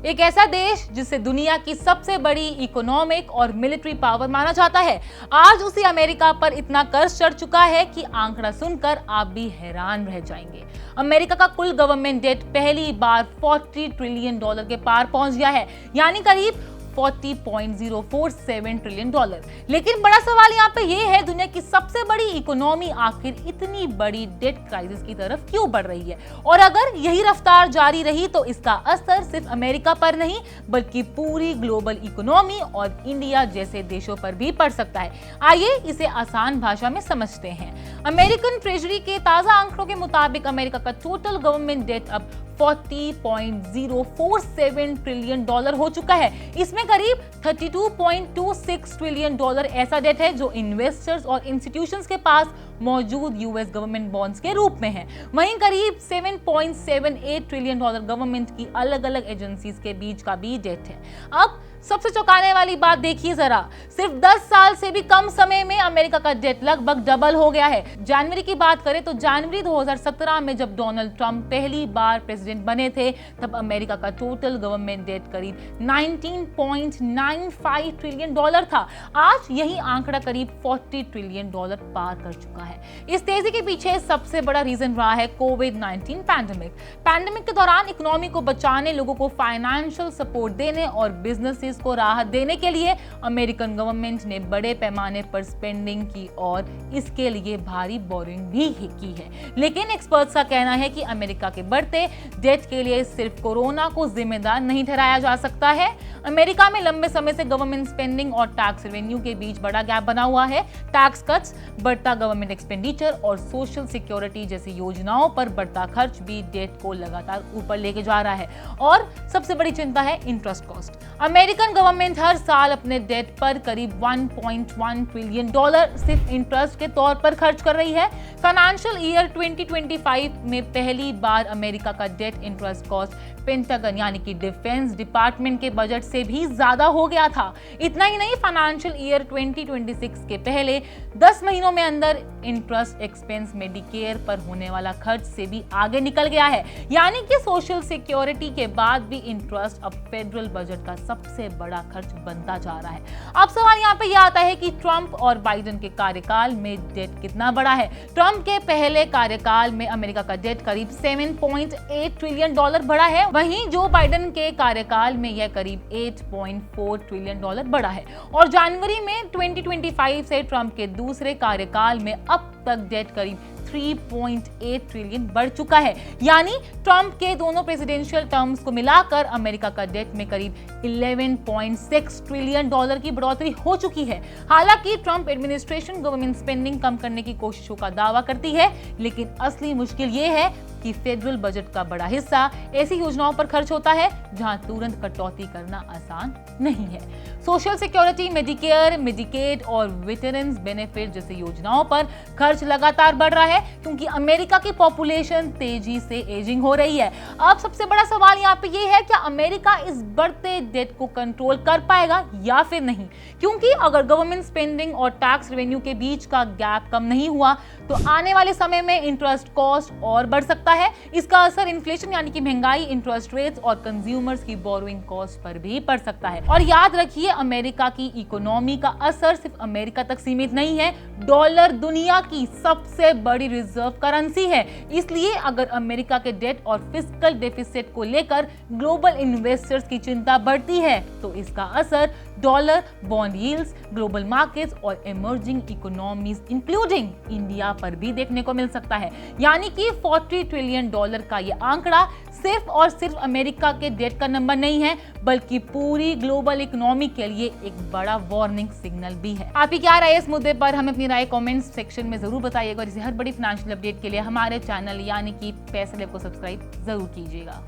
एक ऐसा देश जिसे दुनिया की सबसे बड़ी इकोनॉमिक और मिलिट्री पावर माना जाता है, आज उसी अमेरिका पर इतना कर्ज चढ़ चुका है कि आंकड़ा सुनकर आप भी हैरान रह जाएंगे। अमेरिका का कुल गवर्नमेंट डेट पहली बार $40 ट्रिलियन के पार पहुंच गया है, यानी करीब $40.047 ट्रिलियन। लेकिन बड़ा सवाल यहाँ पे ये है, दुनिया की सबसे बड़ी इकोनॉमी आखिर इतनी बड़ी डेट क्राइसिस की तरफ क्यों बढ़ रही है, और अगर यही रफ्तार जारी रही तो इसका असर सिर्फ अमेरिका पर नहीं बल्कि पूरी ग्लोबल इकोनॉमी और इंडिया जैसे देशों पर भी पड़ सकता है। आइए इसे आसान भाषा में समझते हैं। अमेरिकन ट्रेजरी के ताजा आंकड़ों के मुताबिक अमेरिका का टोटल गवर्नमेंट डेट अब $40.047 ट्रिलियन हो चुका है। इसमें करीब $32.26 ट्रिलियन ऐसा डेट है जो इन्वेस्टर्स और इंस्टीट्यूशंस के पास मौजूद यूएस गवर्नमेंट बॉन्ड्स के रूप में है। वहीं करीब $7.78 ट्रिलियन गवर्नमेंट की अलग अलग एजेंसीज के बीच का भी डेट है। अब सबसे चौंकाने वाली बात देखिए जरा, सिर्फ 10 साल से भी कम समय में अमेरिका का डेट लगभग डबल हो गया है। जनवरी की बात करें तो जनवरी 2017 में जब डोनाल्ड ट्रंप पहली बार प्रेसिडेंट बने थे, तब अमेरिका का टोटल गवर्नमेंट डेट करीब $19.95 ट्रिलियन था। आज यही आंकड़ा करीब $40 ट्रिलियन पार कर चुका है। इस तेजी के पीछे सबसे बड़ा रीजन रहा है कोविड-19 पैंडेमिक के दौरान इकोनॉमी को बचाने, लोगों को फाइनेंशियल सपोर्ट देने और बिजनेसेस को राहत देने के लिए अमेरिकन गवर्नमेंट ने बड़े पैमाने पर स्पेंडिंग की और इसके लिए भारी बोरिंग भी की है। लेकिन एक्सपर्ट्स का कहना है कि अमेरिका के बढ़ते डेट के लिए सिर्फ कोरोना को जिम्मेदार नहीं ठहराया जा सकता है। अमेरिका में लंबे समय से गवर्नमेंट स्पेंडिंग और टैक्स रेवेन्यू के बीच बड़ा गैप बना हुआ है। टैक्स कट्स, बढ़ता गवर्नमेंट एक्सपेंडिचर और सोशल सिक्योरिटी जैसी योजनाओं पर बढ़ता खर्च भी डेट को लगातार ऊपर लेके जा रहा है। और सबसे बड़ी चिंता है इंटरेस्ट कॉस्ट। अमेरिकन गवर्नमेंट हर साल अपने डेट पर करीब $1.1 ट्रिलियन सिर्फ इंटरेस्ट के तौर पर खर्च कर रही है। फाइनेंशियल ईयर 2025 में पहली बार अमेरिका का डेट इंटरेस्ट कॉस्ट पेंटागन यानी कि डिफेंस डिपार्टमेंट के बजट से भी ज्यादा हो गया था। इतना ही नहीं, फाइनेंशियल ईयर 2026 के पहले 10 महीनों में अंदर इंटरेस्ट एक्सपेंस मेडिकेयर पर होने वाला खर्च से भी आगे निकल गया है, यानी कि सोशल सिक्योरिटी के बाद भी इंटरेस्ट अब फेडरल बजट का सबसे बड़ा खर्च बनता जा रहा है। अब सवाल यहाँ पे यह आता है कि ट्रंप और बाइडेन के कार्यकाल में डेट कितना बड़ा है। ट्रंप के पहले कार्यकाल में अमेरिका का डेट करीब $7.8 ट्रिलियन बढ़ा है, वहीं जो बाइडेन के कार्यकाल में यह करीब $8.4 ट्रिलियन बढ़ा है। और जनवरी में 2025 से ट्रंप के दूसरे कार्यकाल में अब तक डेट करीब $3.8 ट्रिलियन बढ़ चुका है, यानी ट्रंप के दोनों प्रेसिडेंशियल टर्म्स को मिलाकर अमेरिका का डेट में करीब $11.6 ट्रिलियन की बढ़ोतरी हो चुकी है। हालांकि ट्रंप एडमिनिस्ट्रेशन गवर्नमेंट स्पेंडिंग कम करने की कोशिशों का दावा करती है, लेकिन असली मुश्किल ये है कि फेडरल बजट का बड़ा हिस्सा ऐसी योजनाओं पर खर्च होता है जहां तुरंत कटौती करना आसान नहीं है। सोशल सिक्योरिटी, मेडिकेयर, मेडिकेड और वेटरन्स बेनिफिट जैसी योजनाओं पर खर्च लगातार बढ़ रहा है क्योंकि अमेरिका की पॉपुलेशन तेजी से एजिंग हो रही है। अब सबसे बड़ा सवाल यहाँ पे ये है, क्या अमेरिका इस बढ़ते डेट को कंट्रोल कर पाएगा या फिर नहीं? क्योंकि अगर गवर्नमेंट स्पेंडिंग और टैक्स रेवेन्यू के बीच का गैप कम नहीं हुआ तो आने वाले समय में इंटरेस्ट कॉस्ट और बढ़ सकता है। इसका असर इन्फ्लेशन यानी कि महंगाई, इंटरेस्ट रेट्स और कंज्यूमर्स की बोरोइंग कॉस्ट पर भी पड़ सकता है। और याद रखिए, अमेरिका की इकोनॉमी का असर सिर्फ अमेरिका तक सीमित नहीं है। डॉलर दुनिया की सबसे बड़ी रिजर्व करेंसी है, इसलिए अगर अमेरिका के डेट और फिस्कल डेफिसिट को लेकर ग्लोबल इन्वेस्टर्स की चिंता बढ़ती है तो इसका असर dollar, bond yields, global markets और इमर्जिंग इकोनॉमीज इंक्लूडिंग इंडिया पर भी देखने को मिल सकता है। यानी कि $40 ट्रिलियन का ये आंकड़ा सिर्फ और सिर्फ अमेरिका के डेट का नंबर नहीं है, बल्कि पूरी ग्लोबल इकोनॉमी के लिए एक बड़ा वार्निंग सिग्नल भी है। आपकी क्या राय है इस मुद्दे पर? हमें अपनी राय कमेंट्स सेक्शन में जरूर बताइएगा और इसे हर बड़ी फाइनेंशियल अपडेट के लिए हमारे चैनल यानी कि पैसे लैब को सब्सक्राइब जरूर कीजिएगा।